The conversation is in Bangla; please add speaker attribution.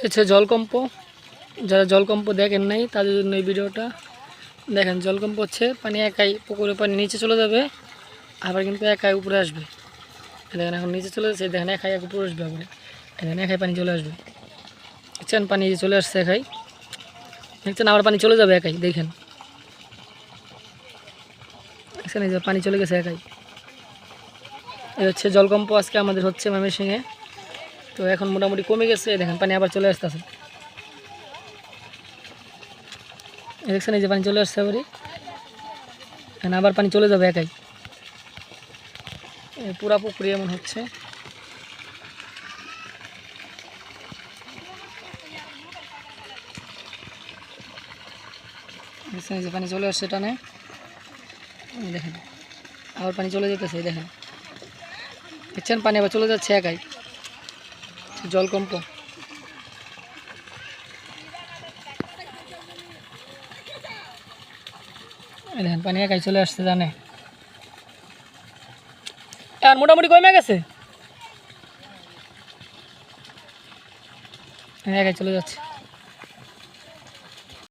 Speaker 1: হচ্ছে জলকম্প। যারা জলকম্প দেখেন নাই তাদের জন্য এই ভিডিওটা দেখেন। জলকম্প হচ্ছে পানি একাই পুকুরে পানি নিচে চলে যাবে, আবার কিন্তু একাই উপরে আসবে। দেখেন এখন নিচে চলে যাচ্ছে, দেখেন একাই উপরে আসবে, আবার দেখেন একাই পানি চলে আসবে। দেখছেন পানি চলে আসছে একাই, দেখছেন আবার পানি চলে যাবে একাই। দেখেন দেখছেন এই যে পানি চলে গেছে একাই। এই হচ্ছে জলকম্প আজকে আমাদের হচ্ছে ময়মনসিংহে। তো এখন মোটামুটি কমে গেছে, দেখেন পানি আবার চলে আসতেছে। দেখছেন এই যে পানি চলে আসছে আবারই, এখন আবার পানি চলে যাবে একাই। পুরা পুকুরি এমন হচ্ছে। দেখছেন এই যে পানি চলে আসছে টানে, দেখেন আবার পানি চলে যেতেছে। দেখেন দেখছেন পানি আবার চলে যাচ্ছে একাই, জলকম্প। দেখেন পানি একাই চলে আসছে জানে, আর মোটামুটি কমে গেছে, একাই চলে যাচ্ছে।